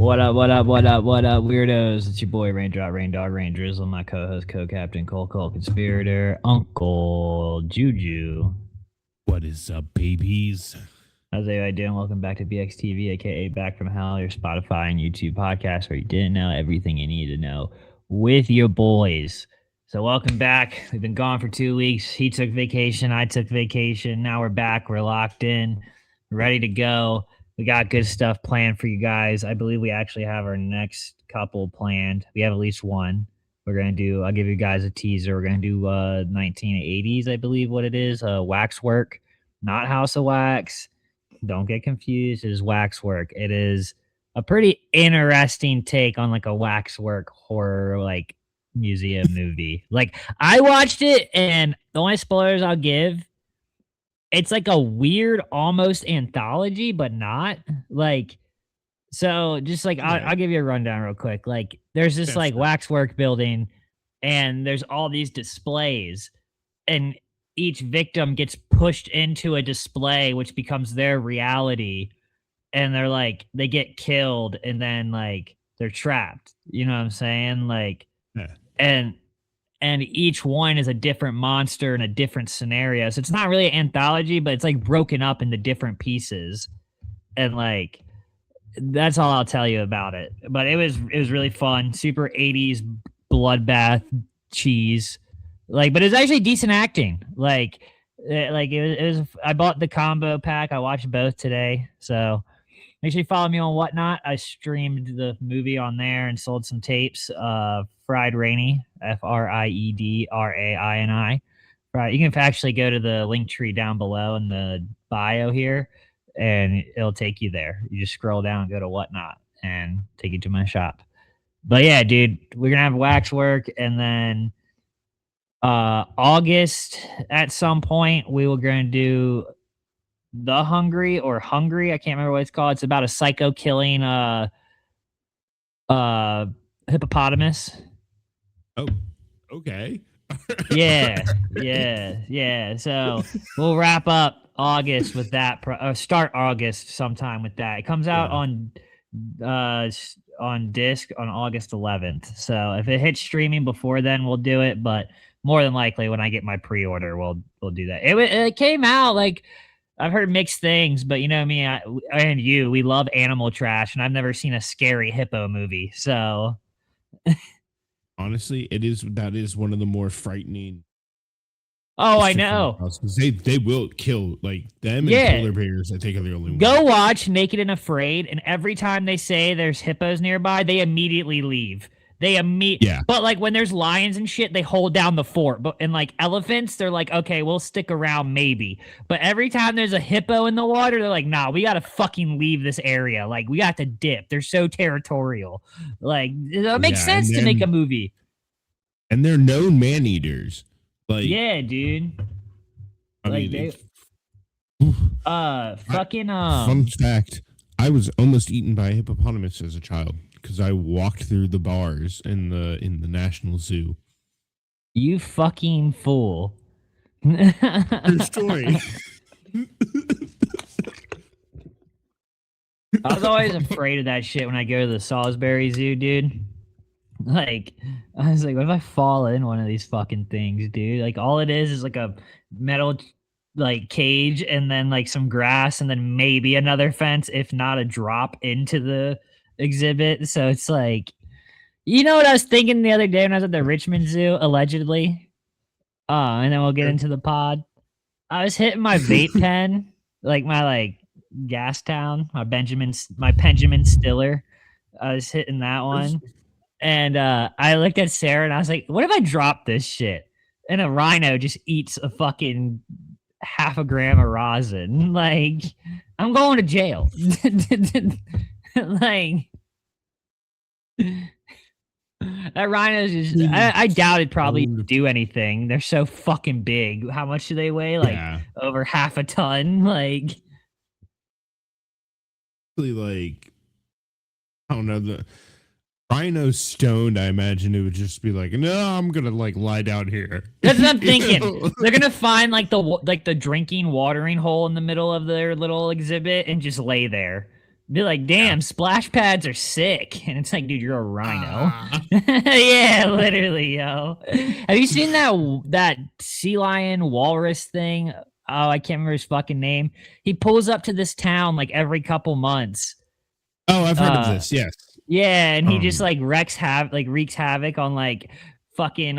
What up, what up, what up, what up, weirdos? It's your boy Raindrop, Raindog, Rain Drizzle, my co-host, co-captain, Cole, conspirator, Uncle Juju. What is up, babies? How's everybody doing? Welcome back to BXTV, aka Back from Hell, your Spotify and YouTube podcast where you didn't know everything you need to know with your boys. So welcome back. We've been gone for 2 weeks. He took vacation, I took vacation. Now we're back. We're locked in, ready to go. We got good stuff planned for you guys. I believe we actually have our next couple planned. We have at least one. We're going to do, I'll give you guys a teaser. We're going to do 1980s, I believe what it is. Waxwork, not House of Wax. Don't get confused. It is Waxwork. It is a pretty interesting take on like a waxwork horror, like museum movie. Like I watched it, and the only spoilers I'll give, it's like a weird almost anthology, but not like. So just like I'll give you a rundown real quick. Like there's this like waxwork building, and there's all these displays, and each victim gets pushed into a display, which becomes their reality, and they're like they get killed, and then like they're trapped. You know what I'm saying? Like, and each one is a different monster in a different scenario. So it's not really an anthology, but it's like broken up into different pieces. And like that's all I'll tell you about it. But it was really fun. Super 80s bloodbath cheese. Like, but it was actually decent acting. Like it was I bought the combo pack. I watched both today. So make sure you follow me on Whatnot. I streamed the movie on there and sold some tapes. Fried Rainy, FriedRaini. Right, you can actually go to the link tree down below in the bio here, and it'll take you there. You just scroll down, go to Whatnot, and take you to my shop. But yeah, dude, we're gonna have waxwork, and then August at some point we were gonna do The Hungry or Hungry. I can't remember what it's called. It's about a psycho killing hippopotamus. Oh, okay. Yeah. So we'll wrap up August with that. Start August sometime with that. It comes out on disc on August 11th. So if it hits streaming before then, we'll do it. But more than likely, when I get my pre-order, we'll do that. It came out like I've heard mixed things, but you know me and you, we love animal trash, and I've never seen a scary hippo movie. So. Honestly, that is one of the more frightening. Oh, I know. Because they will kill like them and polar bears. I think are the only ones. Go watch Naked and Afraid, and every time they say there's hippos nearby, they immediately leave. But like when there's lions and shit, they hold down the fort. But in like elephants, they're like, okay, we'll stick around maybe. But every time there's a hippo in the water, they're like, nah, we gotta fucking leave this area. Like we got to dip. They're so territorial. Like it makes sense to make a movie. And they're known man eaters. Like yeah, dude. Fun fact: I was almost eaten by a hippopotamus as a child. Because I walked through the bars in the National Zoo. You fucking fool. True story. I was always afraid of that shit when I go to the Salisbury Zoo, dude. Like, I was like, what if I fall in one of these fucking things, dude? Like, all it is like a metal like cage and then like some grass and then maybe another fence, if not a drop into the exhibit. So it's like, you know what I was thinking the other day when I was at the Richmond Zoo, allegedly? And then we'll get into the pod. I was hitting my vape pen, like my like gas town, my Benjamin Stiller. I was hitting that one. And I looked at Sarah and I was like, what if I drop this shit? And a rhino just eats a fucking half a gram of rosin. Like, I'm going to jail. Like that rhino's just I doubt it'd probably do anything. They're so fucking big. How much do they weigh? Like over half a ton. Like I don't know, the rhino's stoned. I imagine it would just be like, no, I'm gonna like lie down here. That's what I'm thinking. They're gonna find like the drinking watering hole in the middle of their little exhibit and just lay there. Be like, Yeah. damn, splash pads are sick. And it's like, dude, you're a rhino. Ah. Yeah, literally, yo. Have you seen that sea lion walrus thing? Oh, I can't remember his fucking name. He pulls up to this town like every couple months. Oh, I've heard of Uh this. Yes. yeah, and he just Um, like wreaks havoc on like fucking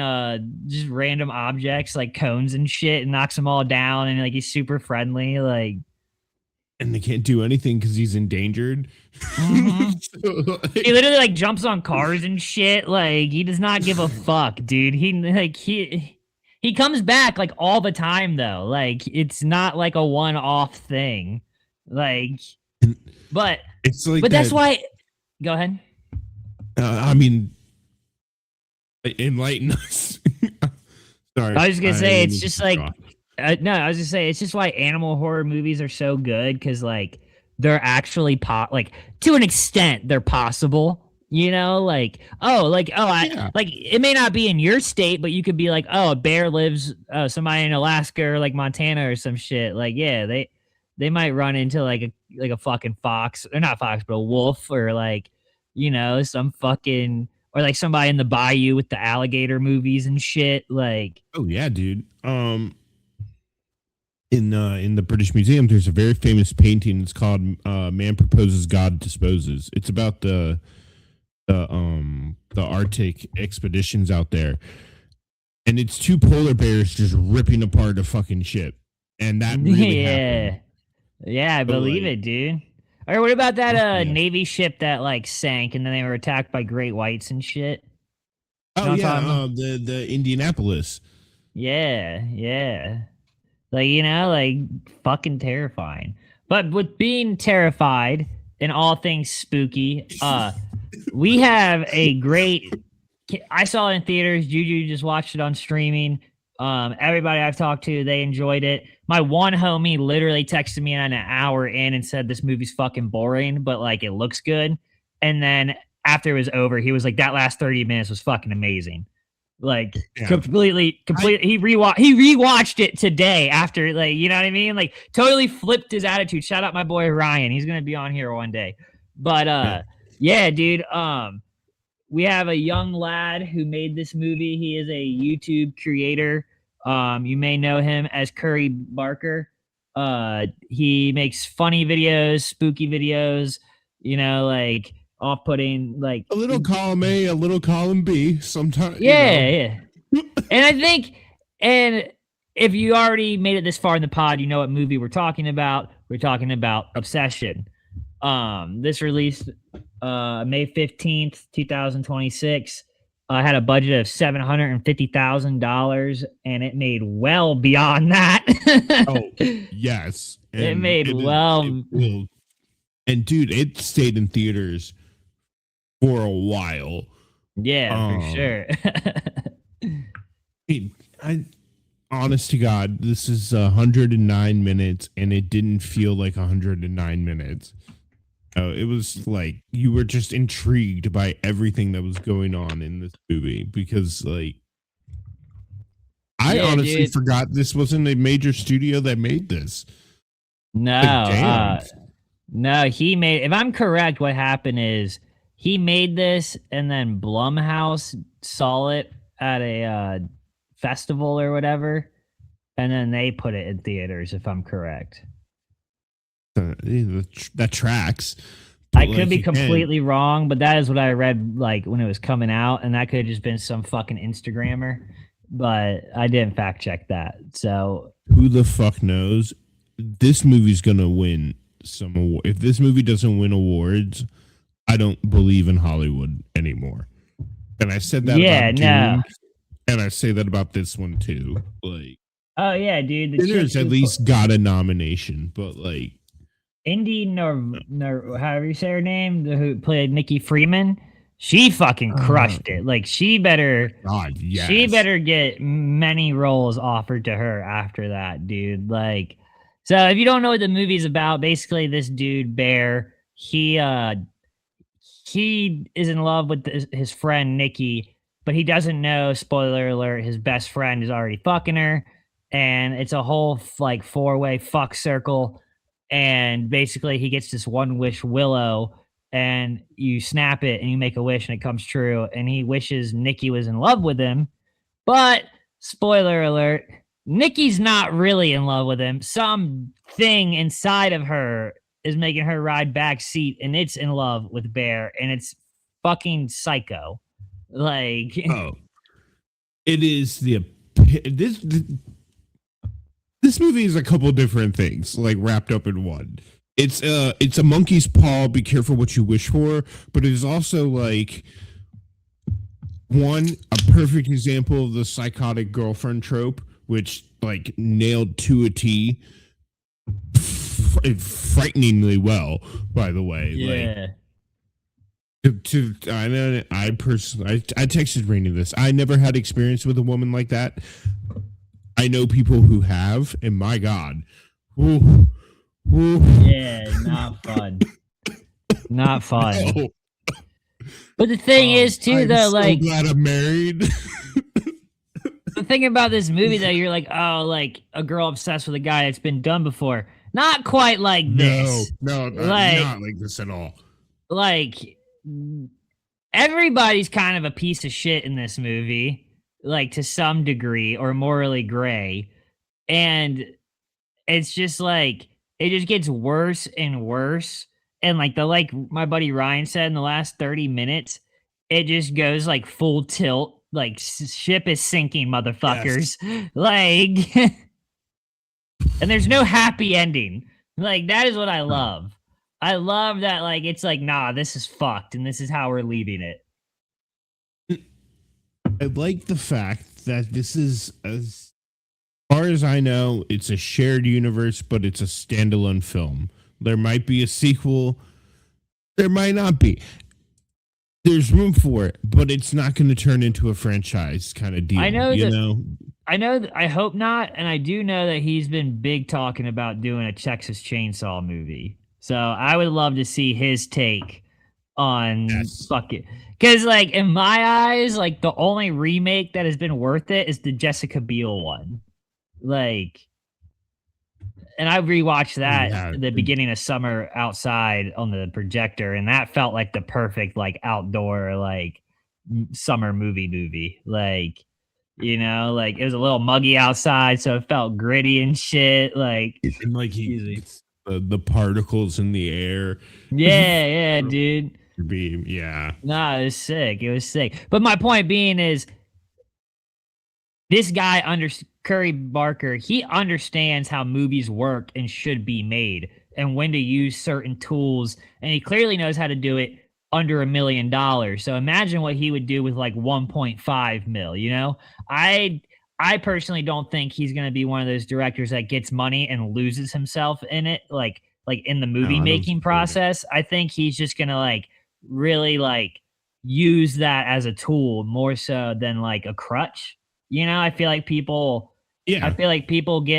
just random objects like cones and shit and knocks them all down and like he's super friendly. Like and they can't do anything because he's endangered. mhm. So, He like, literally like jumps on cars and shit. Like he does not give a fuck, dude. He comes back like all the time though. Like it's not like a one-off thing. Like but it's like but that's that. why go ahead. I mean, enlighten us. Sorry, I was gonna I say didn't it's mean to just cut you like off. no, I was just saying it's just why animal horror movies are so good because like they're actually like to an extent they're possible. You know, I Yeah. like it may not be in your state, but you could be like, oh, a bear lives somebody in Alaska or like Montana or some shit. Like, yeah, they might run into like a fucking fox or not fox, but a wolf or like some fucking or like somebody in the bayou with the alligator movies and shit. Like, Oh yeah, dude. In the British Museum, there's a very famous painting. It's called "Man Proposes, God Disposes." It's about the Arctic expeditions out there, and it's two polar bears just ripping apart a fucking ship, and that really happened. yeah. Yeah, I So believe like, it, dude. Or what about that yeah. Navy ship that like sank and then they were attacked by great whites and shit? You Oh know what I'm yeah, talking about? the Indianapolis. Yeah, yeah. Like, like fucking terrifying. But with being terrified and all things spooky, we have a great I saw it in theaters. Juju just watched it on streaming. Everybody I've talked to, they enjoyed it. My one homie literally texted me an hour in and said this movie's fucking boring, but like it looks good. And then after it was over, he was like, that last 30 minutes was fucking amazing. Like Yeah. completely he rewatched it today after like you know what I mean? Like totally flipped his attitude. Shout out my boy Ryan. He's gonna be on here one day. But Yeah. yeah, dude. We have a young lad who made this movie. He is a YouTube creator. You may know him as Curry Barker. He makes funny videos, spooky videos, like off-putting, like A little column A, a little column B. Sometimes, yeah, yeah. And I think, and if you already made it this far in the pod, you know what movie we're talking about. We're talking about Obsession. This released May 15th, 2026. Had a budget of $750,000 and it made well beyond that. Oh, yes. It And made it well. will. And dude, it stayed in theaters for a while. Yeah, for Um, sure. I honest to God, this is 109 minutes, and it didn't feel like 109 minutes. It was like you were just intrigued by everything that was going on in this movie because, like, I Yeah, honestly dude. forgot this wasn't a major studio that made this. No, Like, damn. no, he made, if I'm correct, what happened is he made this and then Blumhouse saw it at a festival or whatever, and then they put it in theaters, if I'm correct. That tracks. I But could like be again, completely wrong, but that is what I read like when it was coming out, and that could have just been some fucking Instagrammer, but I didn't fact check that. So who the fuck knows? This movie's gonna win some award. If this movie doesn't win awards, I don't believe in Hollywood anymore. And I said that yeah, about no. Dune, and I say that about this one too. Like, Oh yeah, dude, the chick Sinners at who least got a nomination, but like, Indy however you say her name, who played Nikki Freeman, she fucking uh, crushed it. Like she better yes. get many roles offered to her after that, dude. Like, so if you don't know what the movie's about, basically this dude Bear, he is in love with his friend Nikki, but he doesn't know. Spoiler alert: his best friend is already fucking her, and it's a whole like four-way fuck circle and basically he gets this one wish willow, and you snap it and you make a wish and it comes true, and he wishes Nikki was in love with him. But spoiler alert, Nikki's not really in love with him. Some thing inside of her is making her ride back seat, and it's in love with Bear, and it's fucking psycho. Like, Oh, it is this this movie is a couple different things like wrapped up in one. It's a monkey's paw. Be careful what you wish for, but it is also like a perfect example of the psychotic girlfriend trope, which like nailed to a T, frighteningly well. By the way, yeah. I know I personally I texted Rainy this. I never had experience with a woman like that. I know people who have, and my God, ooh, ooh. Yeah, not fun. Not fun. No. But the thing is, too, I'm though, so like, glad I'm married. the thing about this movie, though, you're like, oh, like a girl obsessed with a guy that's been done before. Not quite like this. No, not like this at all. Like, everybody's kind of a piece of shit in this movie, like to some degree, or morally gray. And it's just like, it just gets worse and worse. And like my buddy Ryan said, in the last 30 minutes, it just goes like full tilt. Like, ship is sinking, motherfuckers. Yes. Like, and there's no happy ending. Like, that is what I love. I love that, like, it's like, nah, this is fucked, and this is how we're leaving it. I like the fact that this is, as far as I know, it's a shared universe, but it's a standalone film. There might be a sequel. There might not be. There's room for it, but it's not going to turn into a franchise kind of deal. I hope not, and I do know that he's been big talking about doing a Texas Chainsaw movie. So I would love to see his take on fuck it. Because, like, in my eyes, like, the only remake that has been worth it is the Jessica Biel one. Like, and I rewatched that at the beginning of summer outside on the projector, and that felt like the perfect, like, outdoor, like, summer movie. Like, you know, like, it was a little muggy outside, so it felt gritty and shit. Like, and like the particles in the air. Yeah, dude. Beam, yeah. Nah, it was sick. It was sick. But my point being is, this guy, Curry Barker, he understands how movies work and should be made and when to use certain tools. And he clearly knows how to do it under $1 million. So imagine what he would do with like 1.5 mil, you know? I personally don't think he's going to be one of those directors that gets money and loses himself in it. Like in the movie making process. I think he's just going to like really like use that as a tool more so than like a crutch. You know, I feel like people get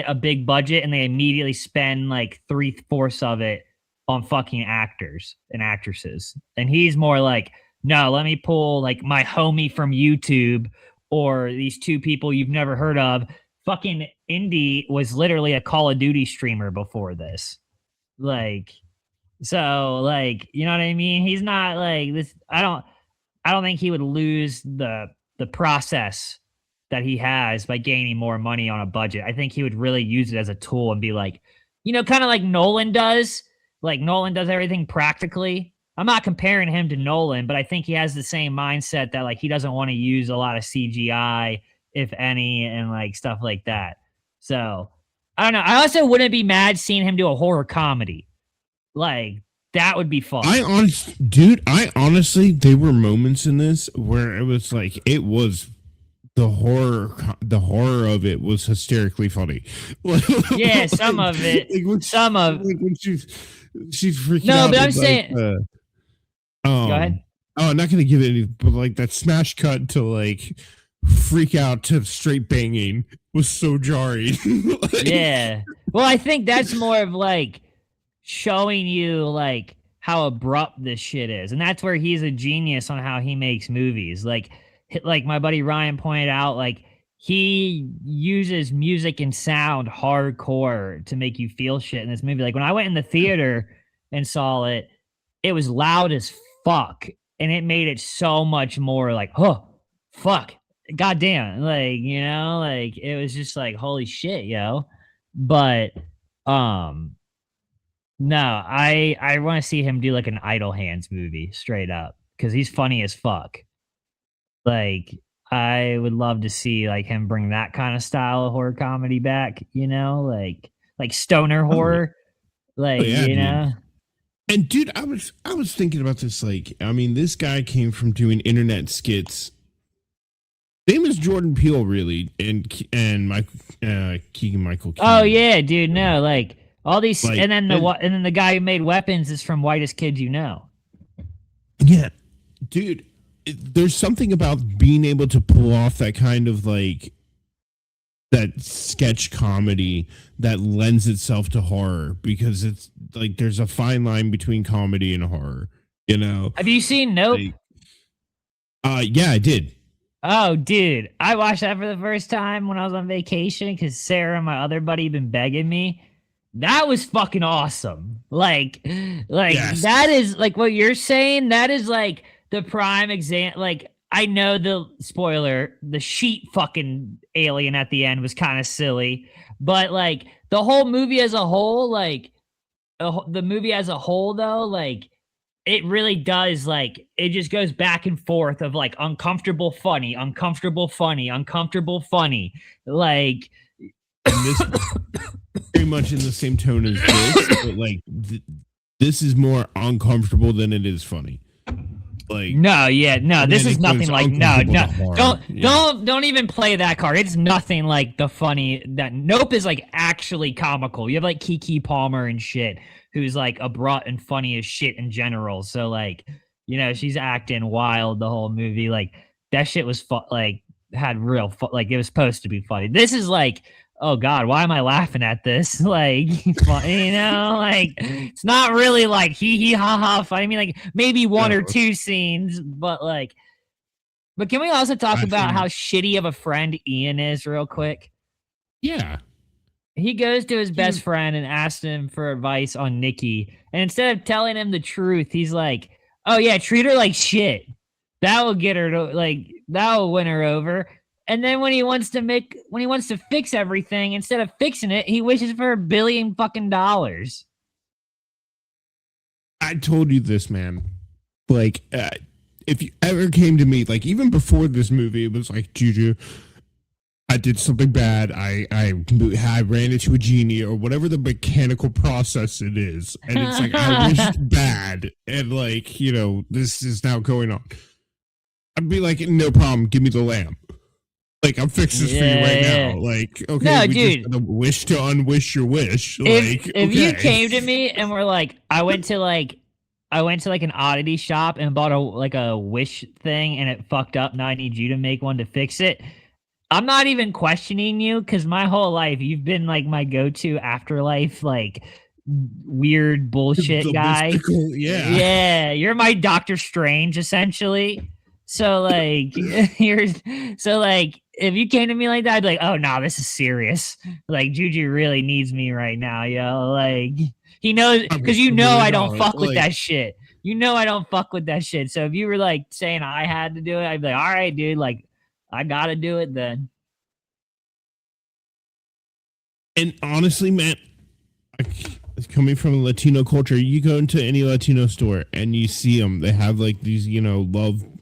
a big budget and they immediately spend like 3/4 of it on fucking actors and actresses. And he's more like, no, let me pull like my homie from YouTube or these two people you've never heard of. Fucking Indy was literally a Call of Duty streamer before this. Like, so like, you know what I mean? He's not like this. I don't think he would lose the process that he has by gaining more money on a budget. I think he would really use it as a tool and be like, you know, kind of like Nolan does. Like, Nolan does everything practically. I'm not comparing him to Nolan, but I think he has the same mindset that like he doesn't want to use a lot of CGI, if any, and like stuff like that. So I don't know. I also wouldn't be mad seeing him do a horror comedy. Like, that would be fun. I honestly, there were moments in this where it was like, it was the horror of it was hysterically funny. Yeah, some of it. When she's freaking No, out. but I'm saying. Go ahead. Oh, I'm not gonna give it any, but like that smash cut to like freak out to straight banging was so jarring. Yeah. Well, I think that's more of like showing you like how abrupt this shit is, and that's where he's a genius on how he makes movies. Like my buddy Ryan pointed out, like he uses music and sound hardcore to make you feel shit in this movie. Like when I went in the theater and saw it, it was loud as fuck, and it made it so much more like, oh, fuck, goddamn, like like it was just like holy shit, yo. But um, no, I want to see him do like an Idle Hands movie straight up because he's funny as fuck. Like, I would love to see, like, him bring that kinda style of horror comedy back, like stoner Oh yeah, horror, oh like, yeah, dude. And dude, I was thinking about this. Like, I mean, this guy came from doing internet skits. Same as Jordan Peele, really, and Mike Keegan Michael Oh, Key. yeah, dude, no, like, all these Like, and then the guy who made Weapons is from Whitest Kids You Know. yeah, dude, there's something about being able to pull off that kind of like that sketch comedy that lends itself to horror because it's like there's a fine line between comedy and horror, you know? Have you seen Nope? Like, yeah, I did. Oh, dude, I watched that for the first time when I was on vacation because Sarah and my other buddy been begging me. That was fucking awesome. Like Yes. that is like what you're saying. That is like the prime example. Like I know the spoiler, the sheet fucking alien at the end was kind of silly, but like the whole movie as a whole, like the movie as a whole, though, like it really does like it just goes back and forth of like uncomfortable funny, uncomfortable funny, uncomfortable funny. Like And this very much in the same tone as this, but like this is more uncomfortable than it is funny. Like, no, yeah, no, and this then is it goes nothing like uncomfortable no, to horror. don't Yeah. don't even play that card. It's nothing like the funny that Nope is like actually comical. You have like Kiki Palmer and shit, who's like abrupt and funny as shit in general. So like, she's acting wild the whole movie. Like that shit was like had real like it was supposed to be funny. This is like, oh god, why am I laughing at this? Like, like it's not really like hee hee ha ha funny. I mean, like maybe one or No, two scenes, but like, but can we also talk I about how think, shitty of a friend Ian is, real quick? yeah. He goes to his best Dude, friend and asks him for advice on Nikki, and instead of telling him the truth, he's like, "Oh yeah, treat her like shit. That will get her to like that will win her over." And then when he wants to fix everything, instead of fixing it, he wishes for $1 billion fucking dollars. I told you this, man. Like, if you ever came to me, like even before this movie, it was like, Juju, I did something bad. I ran into a genie or whatever the mechanical process it is, and it's like I wished bad, and like this is now going on. I'd be like, no problem. Give me the lamp. Like I'll fix this for you right Yeah. now. Like, okay, No, we just dude. gotta wish to unwish your wish. If Like, if you okay. came to me and were like, I went to like an oddity shop and bought a wish thing and it fucked up. Now I need you to make one to fix it. I'm not even questioning you because my whole life you've been like my go-to afterlife, like weird bullshit The guy. mystical, yeah. Yeah, you're my Doctor Strange essentially. So like you're so like if you came to me like that, I'd be like, oh no, this is serious. Like Juju really needs me right now, yo. Like he knows I because you know really I don't don't. fuck with Like, that shit. You know I don't fuck with that shit. So if you were like saying I had to do it, I'd be like, all right, dude, like I gotta do it then. and honestly, man, coming from a Latino culture, you go into any Latino store and you see them. They have like these,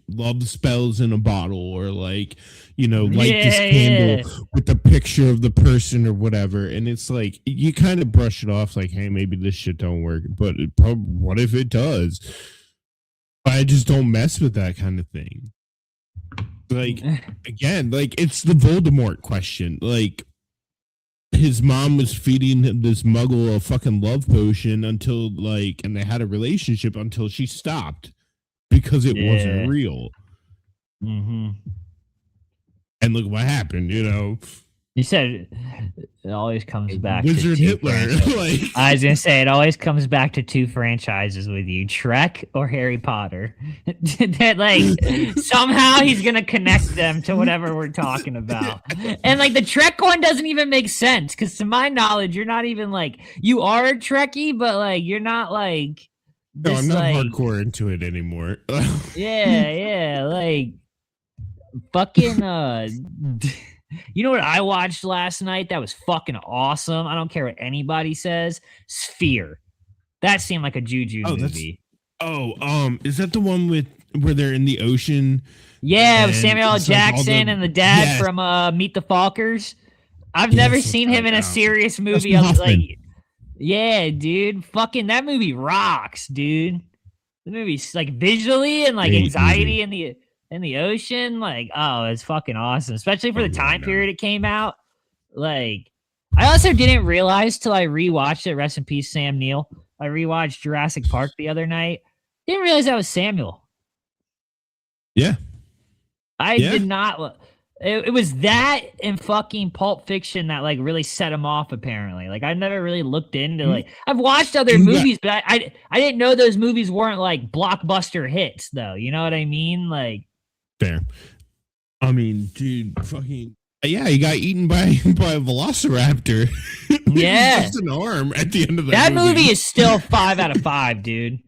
love spells in a bottle, or like, light this Yeah, candle yeah. with the picture of the person or whatever. And it's like you kind of brush it off, like, hey, maybe this shit don't work, but what if it does? I just don't mess with that kind of thing. Like again, like it's the Voldemort question. Like his mom was feeding him this muggle a fucking love potion until like, and they had a relationship until she stopped because it wasn't Yeah. real. Mm-hmm. And look what happened. You said it always comes back to Wizard two Hitler. franchises. Like, I was gonna say it always comes back to two franchises with you: Trek or Harry Potter. That like somehow he's gonna connect them to whatever we're talking about. And like the Trek one doesn't even make sense because to my knowledge, you're not even like you are a Trekkie, but like you're not like no, this I'm not like hardcore into it anymore. yeah, like fucking you know what I watched last night that was fucking awesome? I don't care what anybody says. Sphere. That seemed like a Juju Oh, that's movie. is that the one with where they're in the ocean Yeah, with and Samuel L. it's like all Jackson the and the dad yes, from Meet the Fockers. I've never yes, that's seen him right. in a Oh, serious Dustin movie. Hoffman. Like, yeah, dude. Fucking that movie rocks, dude. The movie's like visually and like Great movie. anxiety in the ocean. Like, oh, it's fucking awesome. Especially for Oh the yeah, time no. period it came out. Like, I also didn't realize till I rewatched it. Rest in peace, Sam Neill. I rewatched Jurassic Park the other night. Didn't realize that was Samuel. Yeah, I yeah. did not. It was that and fucking Pulp Fiction that like really set him off. Apparently, like I never really looked into Mhm. like I've watched other You got movies, but I didn't know those movies weren't like blockbuster hits though. You know what I mean? Like fair. I mean, dude, fucking yeah, he got eaten by by a velociraptor. With yeah, just an arm at the end of that that movie movie. is still 5 out of 5, dude.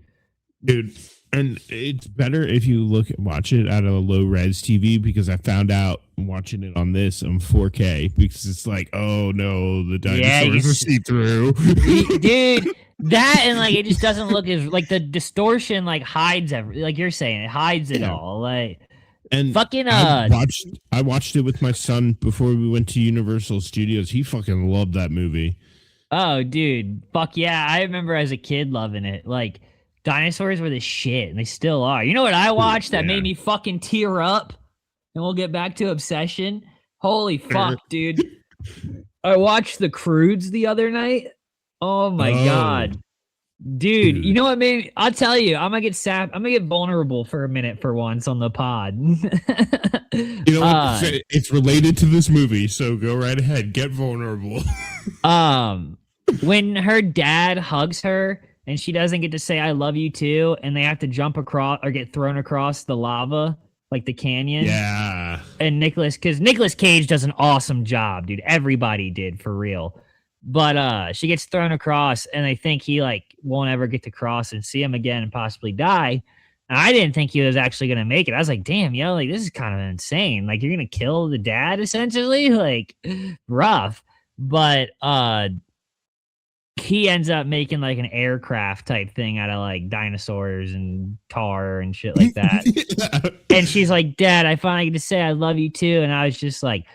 Dude, and it's better if you watch it at a low res TV because I found out watching it on this on 4K because it's like, oh no, the Yeah, dinosaurs are see through. dude. That and like it just doesn't look as like the distortion like hides every like you're saying it hides it Yeah. all like And fucking I watched it with my son before we went to Universal Studios. He fucking loved that movie. oh dude fuck yeah I remember as a kid loving it like dinosaurs were the shit and they still are. You know what I Dude, watched that yeah. made me fucking tear up and we'll get back to Obsession. Holy fuck, dude. I watched The Croods the other night. Oh my Oh, god. Dude, you dude. know what, man? I'll tell you, I'm gonna get sap. I'm gonna get vulnerable for a minute for once on the pod. You know what? It's related to this movie, so go right ahead. Get vulnerable. um, when her dad hugs her and she doesn't get to say "I love you too," and they have to jump across or get thrown across the lava, like the canyon. Yeah. And because Nicolas Cage does an awesome job, dude. Everybody did for real. But she gets thrown across and they think he like won't ever get to cross and see him again and possibly die. And I didn't think he was actually gonna make it. I was like, damn, yo, like this is kind of insane. Like you're gonna kill the dad essentially, like rough. But he ends up making like an aircraft type thing out of like dinosaurs and tar and shit like that. And she's like, Dad, I finally get to say I love you too. And I was just like,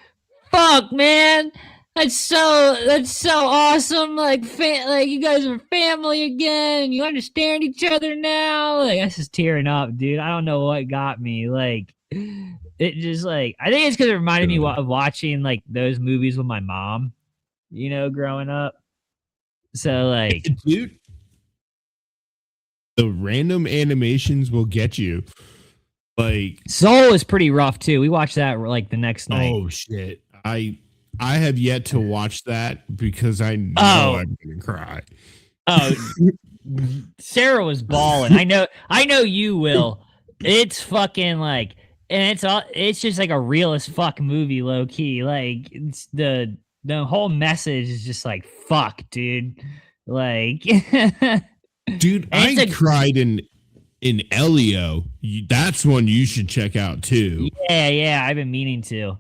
fuck, man. That's so awesome. Like like you guys are family again. You understand each other now. Like I was just tearing up, dude. I don't know what got me. Like it just like I think it's because it reminded me of watching like those movies with my mom, you know, growing up. So like Dude, the random animations will get you. Like Soul is pretty rough too. We watched that like the next night. oh shit. I have yet to watch that because I know I'm gonna cry. Oh, Sarah was balling. I know you will. It's fucking like, and it's just like a real as fuck movie, low key. Like it's the whole message is just like fuck, dude. Like, Dude, I cried in Elio. That's one you should check out too. Yeah. I've been meaning to.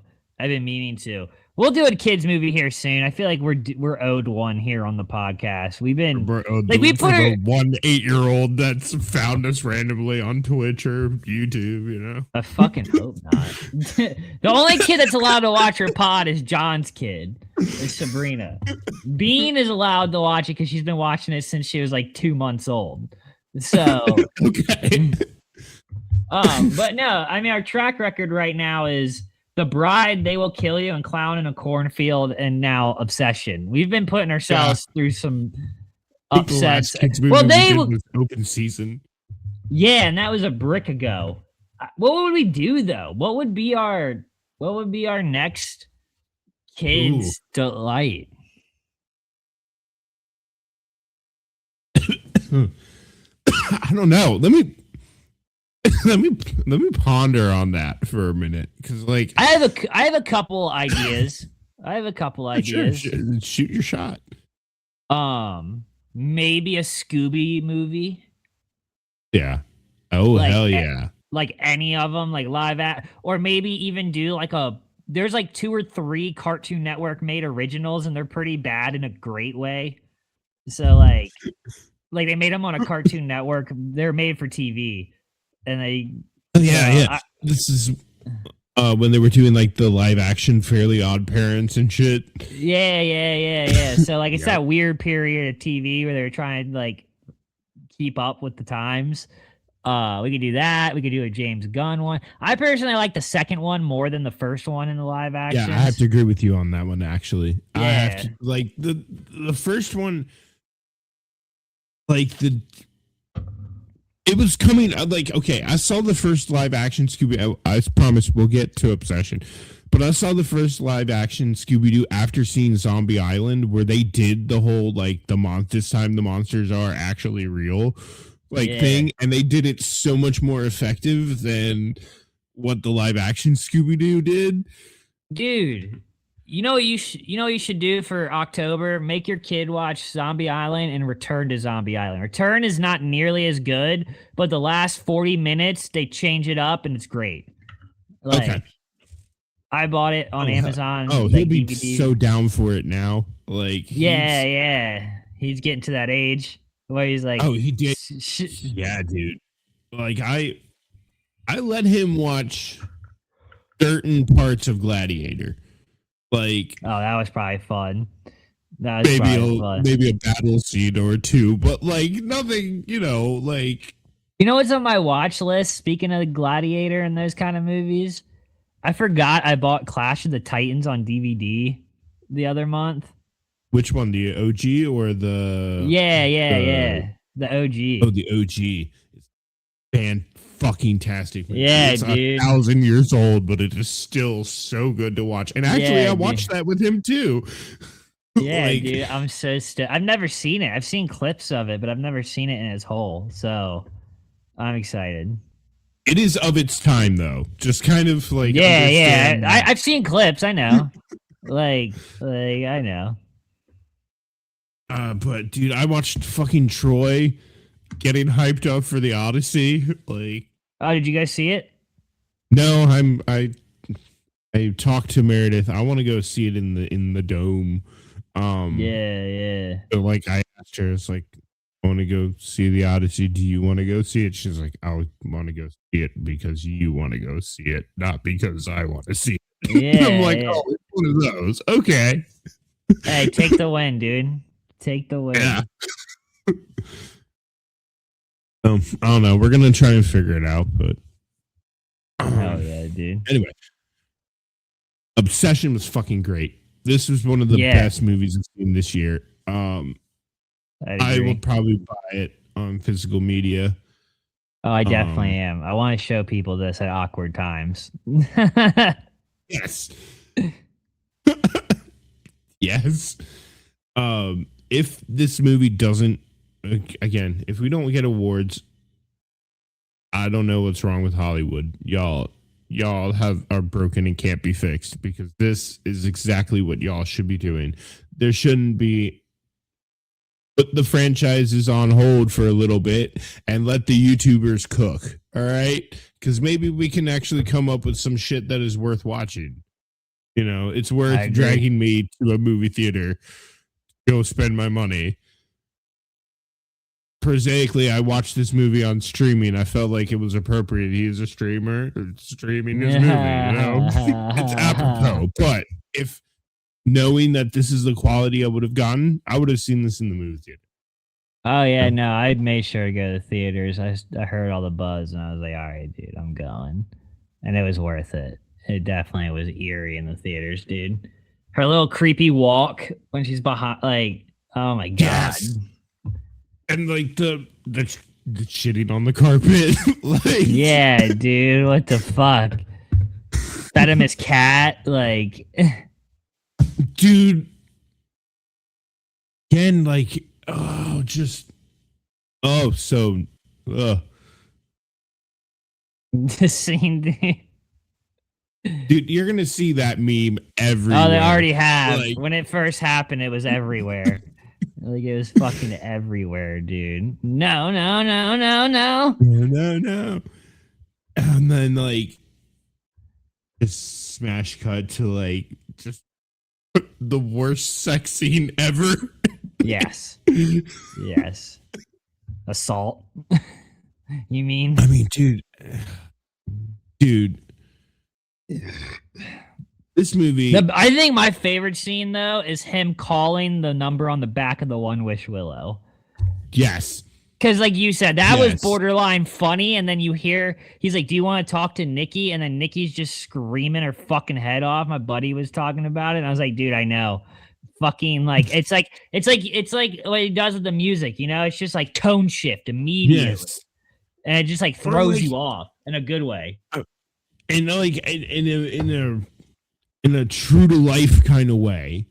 We'll do a kids movie here soon. I feel like we're owed one here on the podcast. We've been like we put the 1 8-year-old that's found us randomly on Twitch or YouTube. You know, I fucking hope not. The only kid that's allowed to watch her pod is John's kid, is Sabrina. Bean is allowed to watch it because she's been watching it since she was like 2 months old. So okay. But no, I mean our track record right now is The Bride, They Will Kill You, and Clown in a Cornfield, and now Obsession. We've been putting ourselves through some upsets. Well, they was open season. Yeah, and that was a brick ago. What would we do though? What would be our next Ooh. kids delight. I don't know. Let me let me ponder on that for a minute, because like I have a couple ideas. I have a couple sure, ideas. shoot your shot. Maybe a Scooby movie, Yeah. Oh like hell yeah. like any of them, like live at, or maybe even do like a. There's like 2 or 3 Cartoon Network made originals, and they're pretty bad in a great way. So like they made them on a Cartoon Network. They're made for TV, and they Oh, so yeah, yeah. I This is when they were doing like the live action Fairly Odd Parents and shit. yeah. So like it's Yep. that weird period of TV where they're trying to like keep up with the times. We could do that. We could do a James Gunn one. I personally like the second one more than the first one in the live Yeah, I have actions. to agree with you on that one. Actually, I have Yeah, to like the first one. Like the it was coming like okay. I saw the first live action Scooby. I promise we'll get to Obsession, but I saw the first live action Scooby Doo after seeing Zombie Island, where they did the whole like this time the monsters are actually real like yeah, thing, and they did it so much more effective than what the live action Scooby Doo did. dude. You know what you should do for October? Make your kid watch Zombie Island and Return to Zombie Island. Return is not nearly as good, but the last 40 minutes they change it up and it's great. Okay. Like I bought it on Oh, Amazon, oh, he'll like be DVD. so down for it now. Like Yeah, he's yeah. He's getting to that age where he's like, oh he did. Yeah, dude. Like I let him watch certain parts of Gladiator. Like oh, that was probably fun. That was probably fun. maybe a battle scene or two, but like nothing, like You know what's on my watch list? Speaking of the Gladiator and those kind of movies, I forgot I bought Clash of the Titans on DVD the other month. which one, the OG or the the Yeah. The OG. the OG? It's fan fucking tastic movie. Yeah, It's dude. 1,000 years old, but it is still so good to watch. And actually, Yeah, I dude. watched that with him too. Yeah, Like dude. I'm so I've never seen it. I've seen clips of it, but I've never seen it in its whole. So I'm excited. it is of its time, though. Just kind of like Yeah. understand I've seen clips. I know. Like I know. but dude, I watched fucking Troy getting hyped up for the Odyssey. Like, Oh, did you guys see it? no, I talked to Meredith. I want to go see it in the dome. Yeah. So like I asked her, it's like, I want to go see the Odyssey. Do you want to go see it? She's like, I want to go see it because you want to go see it, not because I want to see it. I'm like, Yeah. oh, it's one of those. Okay. Hey, take the win, dude. Take the win. Yeah. I don't know. We're gonna try and figure it out, but Hell yeah, dude. anyway, Obsession was fucking great. This was one of the Yeah. best movies I've seen this year. I'd I will agree. probably buy it on physical media. Oh, I definitely Um, am. I want to show people this at awkward times. yes, yes. If this movie doesn't, again, if we don't get awards, I don't know what's wrong with Hollywood. Y'all are broken and can't be fixed, because this is exactly what y'all should be doing. There shouldn't be, put the franchises on hold for a little bit and let the YouTubers cook. All right, because maybe we can actually come up with some shit that is worth watching. It's I worth agree. dragging me to a movie theater, go spend my money. Prosaically, I watched this movie on streaming. I felt like it was appropriate. He is a streamer streaming his movie. It's apropos. But if knowing that this is the quality I would have gotten, I would have seen this in the movie theater. Oh yeah, no, I made sure to go to the theaters. I heard all the buzz and I was like, all right, dude, I'm going, and it was worth it. It definitely was eerie in the theaters, dude. Her little creepy walk when she's behind, like, oh my god. Yes. And like the shitting on the carpet. Like, Yeah, dude, what the fuck? Fed him his cat, like. dude. Again, like, oh, just, oh, so, The scene. dude, you're gonna see that meme Oh, they everywhere. already have. Like, When it first happened, it was everywhere. Like it was fucking everywhere, dude. No, no, no, no, no. no, no, and then like, just smash cut to like just the worst sex scene ever. Yes. Yes. Assault. You mean? I mean, dude, this movie, I think my favorite scene though is him calling the number on the back of the One Wish Willow. yes, Because, like you said, that was yes, borderline funny. And then you hear he's like, "Do you want to talk to Nikki?" And then Nikki's just screaming her fucking head off. My buddy was talking about it, and I was like, "Dude, I know." Fucking like it's like what he does with the music. You know, it's just like tone shift immediately, yes, and it just like or throws like, you off in a good way. and like in a true to life kind of way.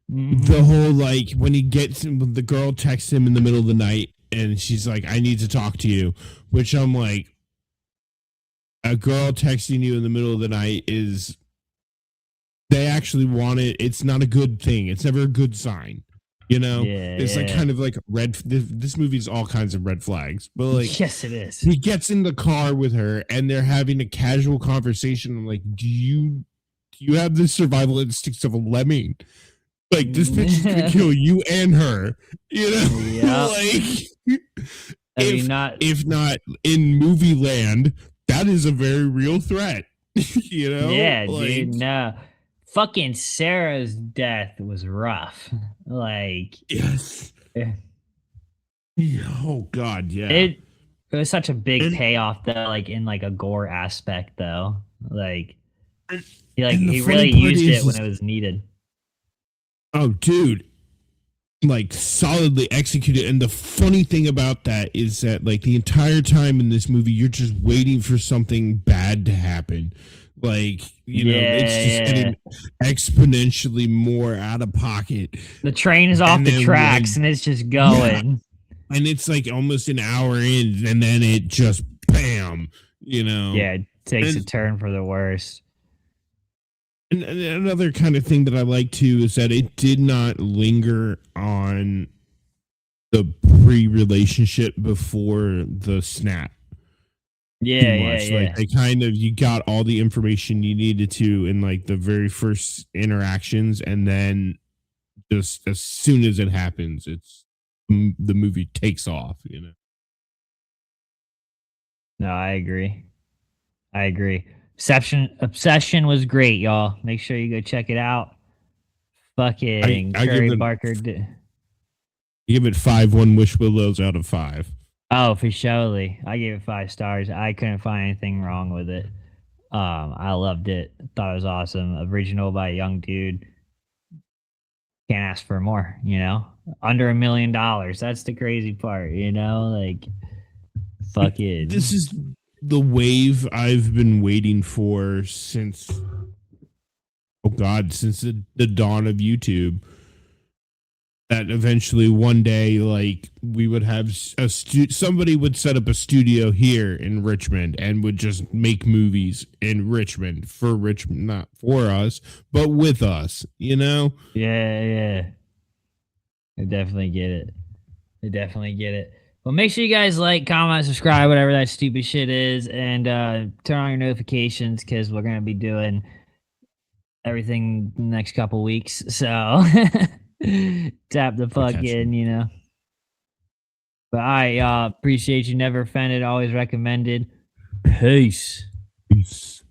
The Mm-hmm. whole like when he gets him, the girl texts him in the middle of the night and she's like, I need to talk to you, which I'm like, a girl texting you in the middle of the night is, they actually want it. It's not a good thing. It's never a good sign. You know, Yeah, it's like yeah. kind of like red. This movie's all kinds of red flags, but like Yes, it is. he gets in the car with her and they're having a casual conversation. I'm like, do you have the survival instincts of a lemming? Like this bitch is gonna kill you and her. You know, Yeah. like I mean, not. if not in movie land, that is a very real threat. You know, Yeah, like dude. No. Fucking Sarah's death was rough. Like, yes, eh, oh god, yeah, it it was such a big and payoff though, like in like a gore aspect though. Like and, he and the he funny really part used it when is it was needed. oh, dude, like solidly executed. And the funny thing about that is that like the entire time in this movie, you're just waiting for something bad to happen. Like, you know, it's Yeah, just yeah. getting exponentially more out of pocket. The train is off And the then tracks when, and it's just yeah, going. and it's like almost an hour in, and then it just bam, you know. Yeah, it takes a And, turn for the worst. and another kind of thing that I like too is that it did not linger on the pre-relationship before the snap too Yeah, yeah, much. Like yeah. they kind of, you got all the information you needed to in like the very first interactions, and then just as soon as it happens, it's the movie takes off. You know. No, I agree. I agree. Obsession was great, y'all. Make sure you go check it out. I Fucking I Trey give it Barker. give it 5 1 wish willows out of 5. Oh, for surely. I gave it 5 stars. I couldn't find anything wrong with it. I loved it. Thought it was awesome. Original by a young dude. Can't ask for more, you know? Under $1 million. That's the crazy part, you know? Like This fucking is the wave I've been waiting for since, oh god, since the dawn of YouTube. That eventually one day, like we would have somebody would set up a studio here in Richmond and would just make movies in Richmond for Richmond, not for us, but with us. You know, yeah, yeah. I definitely get it. I definitely get it. Well, make sure you guys like, comment, subscribe, whatever that stupid shit is, and turn on your notifications because we're gonna be doing everything the next couple weeks. So tap the I fuck catch in, you know. But I appreciate you. Never offended, always recommended. Peace.